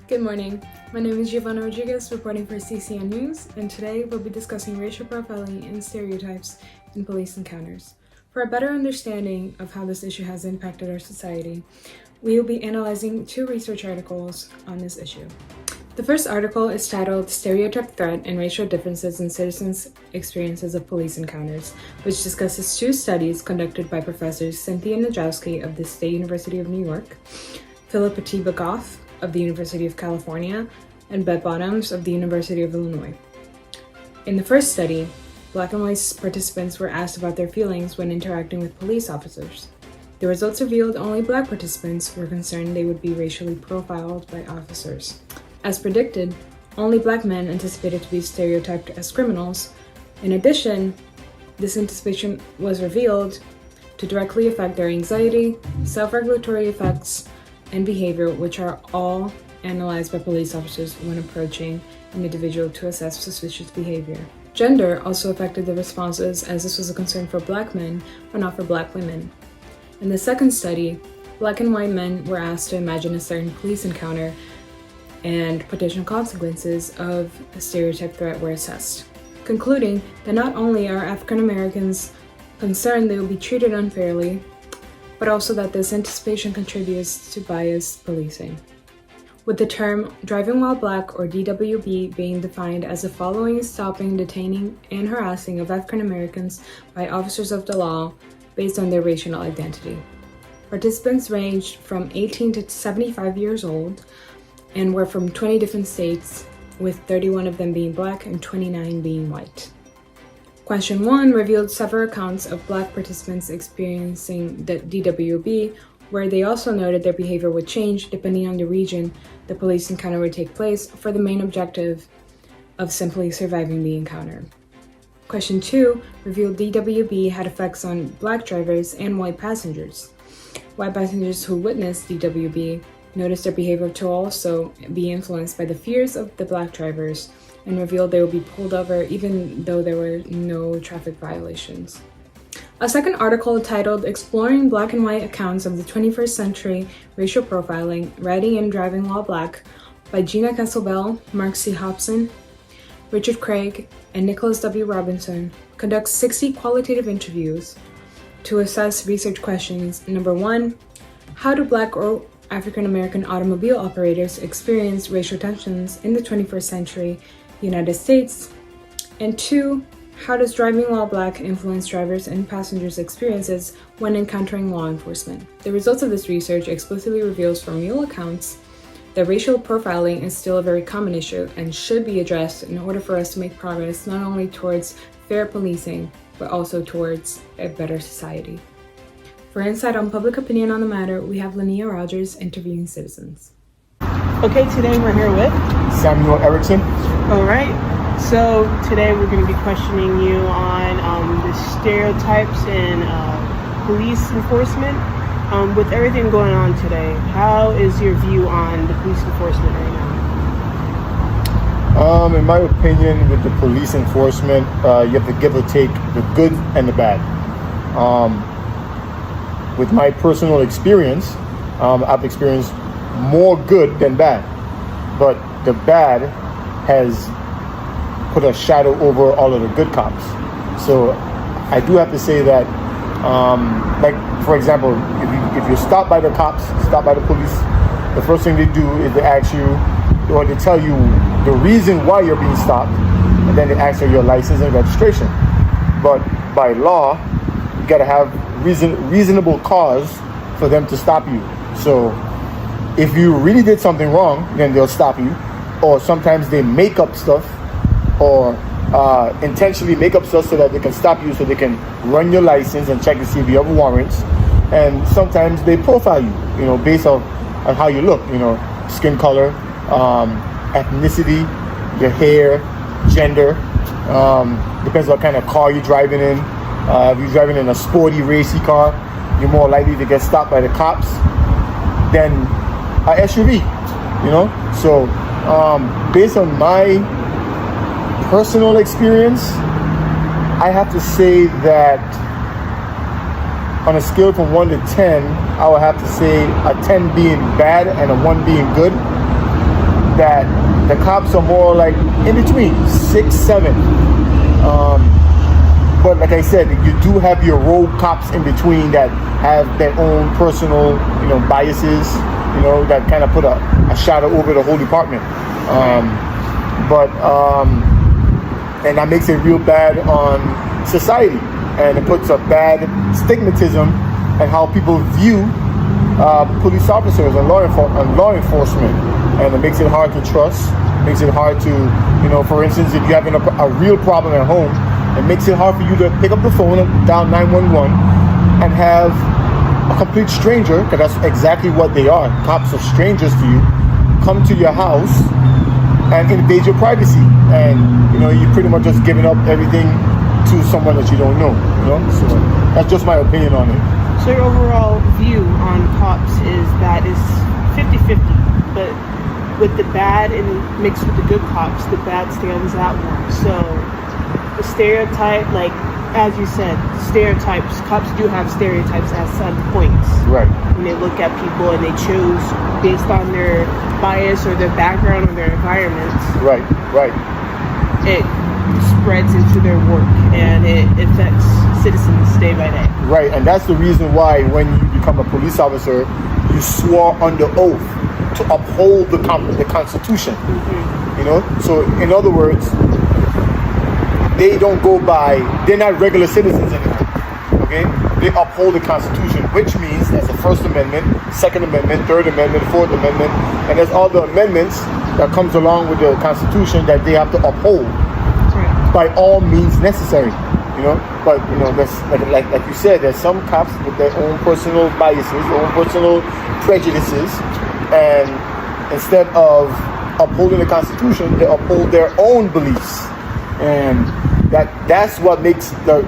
Good morning. My name is Giovanna Rodriguez, reporting for CCN News, and today we'll be discussing racial profiling and stereotypes in police encounters. For a better understanding of how this issue has impacted our society, we will be analyzing two research articles on this issue. The first article is titled Stereotype Threat and Racial Differences in Citizens' Experiences of Police Encounters, which discusses two studies conducted by Professors Cynthia Najowski of the State University of New York, Philip Atiba-Goff of the University of California, and Beth Bottoms of the University of Illinois. In the first study, Black and white participants were asked about their feelings when interacting with police officers. The results revealed only Black participants were concerned they would be racially profiled by officers. As predicted, only Black men anticipated to be stereotyped as criminals. In addition, this anticipation was revealed to directly affect their anxiety, self-regulatory effects, and behavior, which are all analyzed by police officers when approaching an individual to assess suspicious behavior. Gender also affected the responses, as this was a concern for Black men, but not for Black women. In the second study, Black and white men were asked to imagine a certain police encounter, and potential consequences of a stereotype threat were assessed, concluding that not only are African Americans concerned they will be treated unfairly, but also that this anticipation contributes to biased policing. With the term driving while Black, or DWB, being defined as the following stopping, detaining, and harassing of African Americans by officers of the law based on their racial identity. Participants ranged from 18 to 75 years old and were from 20 different states, with 31 of them being Black and 29 being white. Question 1 revealed several accounts of Black participants experiencing the DWB, where they also noted their behavior would change depending on the region the police encounter would take place, for the main objective of simply surviving the encounter. Question 2 revealed DWB had effects on Black drivers and white passengers. White passengers who witnessed DWB noticed their behavior to also be influenced by the fears of the Black drivers, and revealed they would be pulled over even though there were no traffic violations. A second article titled Exploring Black and White Accounts of the 21st Century Racial Profiling, Riding and Driving While Black by Gina Kesselbell, Mark C. Hobson, Richard Craig, and Nicholas W. Robinson conducts 60 qualitative interviews to assess research questions. Number 1, how do Black or African American automobile operators experience racial tensions in the 21st century United States? And 2, how does driving while Black influence drivers' and passengers' experiences when encountering law enforcement? The results of this research explicitly reveals from real accounts that racial profiling is still a very common issue and should be addressed in order for us to make progress not only towards fair policing, but also towards a better society. For insight on public opinion on the matter, we have Linnea Rogers interviewing citizens. Okay, today we're here with Samuel Erickson. All right. So today we're going to be questioning you on the stereotypes in police enforcement. With everything going on today, how is your view on the police enforcement right now? In my opinion, with the police enforcement, you have to give or take the good and the bad. With my personal experience, I've experienced more good than bad, but the bad has put a shadow over all of the good cops. So I do have to say that, like for example, if you're stopped by the cops, stopped by the police, the first thing they do is they ask you, or they tell you the reason why you're being stopped, and then they ask for your license and registration. But by law, you gotta have reasonable cause for them to stop you. So if you really did something wrong, then they'll stop you. Or sometimes they make up stuff, or intentionally make up stuff so that they can stop you, so they can run your license and check to see if you have warrants. And sometimes they profile you, based on how you look, skin color, ethnicity, your hair, gender, depends what kind of car you're driving in. If you're driving in a sporty, racy car, you're more likely to get stopped by the cops than a SUV, So based on my personal experience, I have to say that on a scale from 1 to 10, I would have to say a 10 being bad and a 1 being good. that the cops are more like in between, 6, 7. But like I said, you do have your rogue cops in between that have their own personal, biases, that kind of put a shadow over the whole department. And that makes it real bad on society, and it puts a bad stigmatism and how people view police officers and law enforcement, and it makes it hard to trust. Makes it hard to, for instance, if you're having a real problem at home, it makes it hard for you to pick up the phone and dial 911 and have a complete stranger, because that's exactly what they are. Cops are strangers to you, come to your house and invade your privacy, and you're pretty much just giving up everything to someone that you don't know. So that's just my opinion on it. So your overall view on cops is that it's 50-50, but with the bad and mixed with the good cops, the bad stands out more. So the stereotype, like as you said, stereotypes, cops do have stereotypes at some points. Right. When they look at people and they choose based on their bias or their background or their environments. Right. It spreads into their work and it affects citizens day by day. Right, and that's the reason why when you become a police officer, you swore under oath to uphold the Constitution. Mm-hmm. So in other words, they're not regular citizens anymore. Okay, they uphold the Constitution, which means there's the First Amendment, Second Amendment, Third Amendment, Fourth Amendment, and there's all the amendments that comes along with the Constitution that they have to uphold by all means necessary. But that's like you said, there's some cops with their own personal biases, their own personal prejudices, and instead of upholding the Constitution, they uphold their own beliefs, and that's what makes the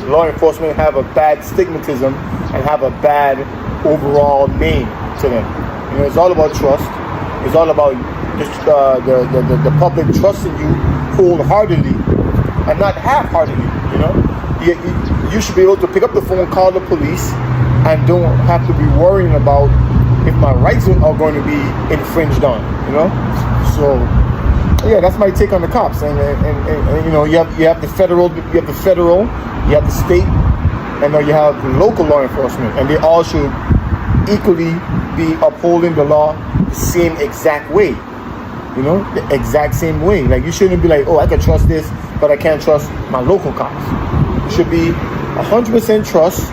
law enforcement have a bad stigmatism and have a bad overall name to them. It's all about trust. It's all about the public trusting you wholeheartedly and not half-heartedly. You should be able to pick up the phone, call the police, and don't have to be worrying about if my rights are going to be infringed on. So yeah, that's my take on the cops. And you have the federal, you have the state, and then you have the local law enforcement, and they all should equally be upholding the law the same exact way. The exact same way. Like, you shouldn't be like, oh, I can trust this, but I can't trust my local cops. It should be 100% trust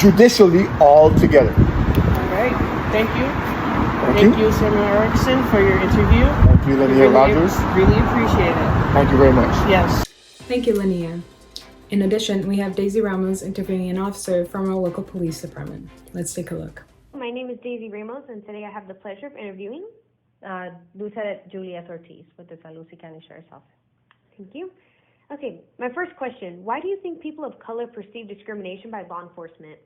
judicially all together. All right. Thank you. Thank you, Samuel Erickson, for your interview. Thank you, Linnea Rogers. Really appreciate it. Thank you very much. Yes. Thank you, Linnea. In addition, we have Daisy Ramos interviewing an officer from our local police department. Let's take a look. My name is Daisy Ramos, and today I have the pleasure of interviewing Lieutenant Juliet Ortiz with the San Luis County Sheriff's Office. Thank you. Okay, my first question, why do you think people of color perceive discrimination by law enforcement?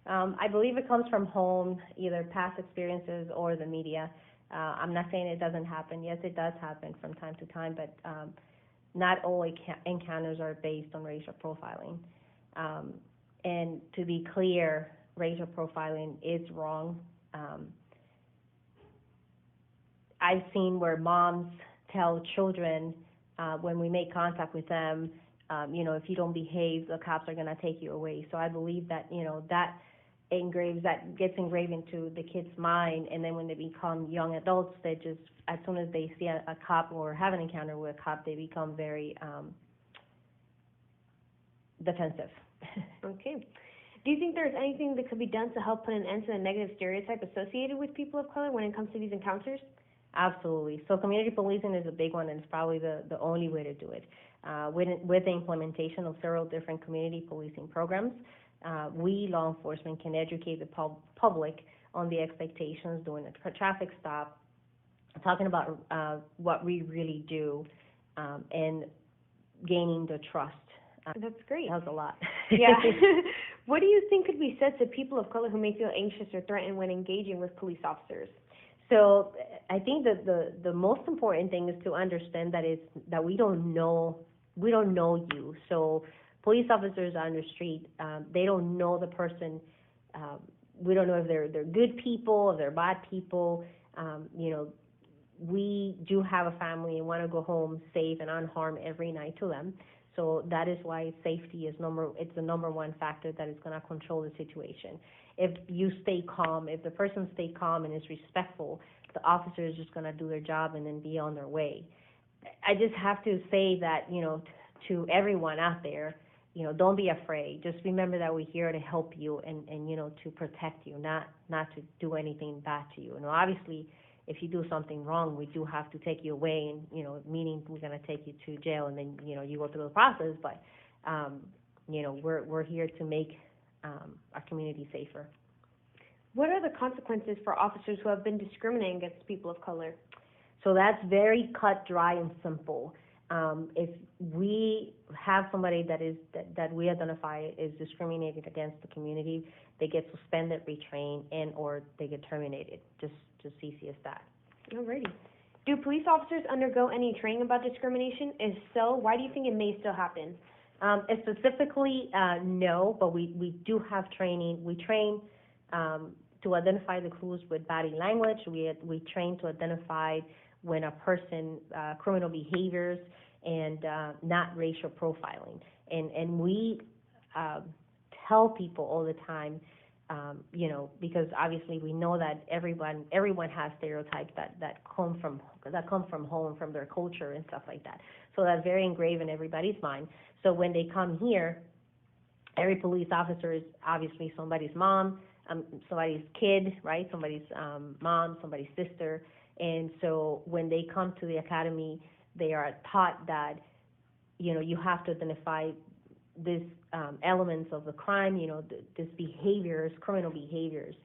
I believe it comes from home, either past experiences or the media. I'm not saying it doesn't happen. Yes, it does happen from time to time, but not all encounters are based on racial profiling. And to be clear, racial profiling is wrong. I've seen where moms tell children when we make contact with them, if you don't behave, the cops are going to take you away. So I believe that, that gets engraved into the kid's mind, and then when they become young adults, they just, as soon as they see a cop or have an encounter with a cop, they become very defensive. Okay. Do you think there's anything that could be done to help put an end to the negative stereotype associated with people of color when it comes to these encounters? Absolutely. So community policing is a big one, and it's probably the only way to do it. With the implementation of several different community policing programs, we, law enforcement, can educate the public on the expectations during a traffic stop, talking about what we really do, and gaining the trust. That's great. That was a lot. Yeah. What do you think could be said to people of color who may feel anxious or threatened when engaging with police officers? So I think that the most important thing is to understand that we don't know you. So police officers on the street, they don't know the person. We don't know if they're good people, if they're bad people. we do have a family and want to go home safe and unharmed every night to them. So that is why safety is the number one factor that is going to control the situation. If you stay calm, if the person stay calm and is respectful, the officer is just going to do their job and then be on their way. I just have to say that, to everyone out there, don't be afraid. Just remember that we're here to help you and to protect you, not to do anything bad to you. And obviously, if you do something wrong, we do have to take you away, and meaning we're going to take you to jail, and then you go through the process. But we're here to make our community safer. What are the consequences for officers who have been discriminating against people of color? So that's very cut, dry, and simple. If we have somebody that we identify is discriminated against the community, they get suspended, retrained, and or they get terminated. Just easy as that. Alrighty. Do police officers undergo any training about discrimination? If so, why do you think it may still happen? Specifically, no, but we do have training. We train to identify the clues with body language. We train to identify when a person criminal behaviors and not racial profiling. And we tell people all the time, because obviously we know that everyone has stereotypes that come from home, from their culture and stuff like that. So that's very engraved in everybody's mind. So when they come here, every police officer is obviously somebody's mom, somebody's kid, right? Somebody's mom, somebody's sister. And so when they come to the academy, they are taught that, you have to identify these elements of the crime, these behaviors, criminal behaviors.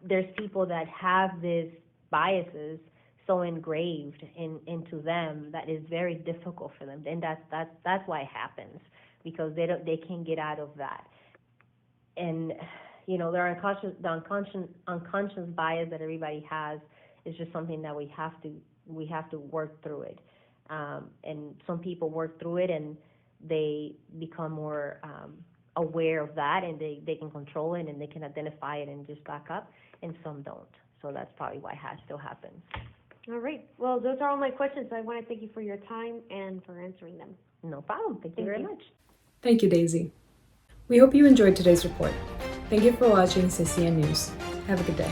There's people that have these biases so engraved into them that is very difficult for them, and that's why it happens, because they can't get out of that. And their unconscious bias that everybody has is just something that we have to work through it. And some people work through it and they become more aware of that, and they can control it and they can identify it and just back up, and some don't. So that's probably why it still happens. All right. Well, those are all my questions. I want to thank you for your time and for answering them. No problem. Thank you very much. Thank you, Daisy. We hope you enjoyed today's report. Thank you for watching CCN News. Have a good day.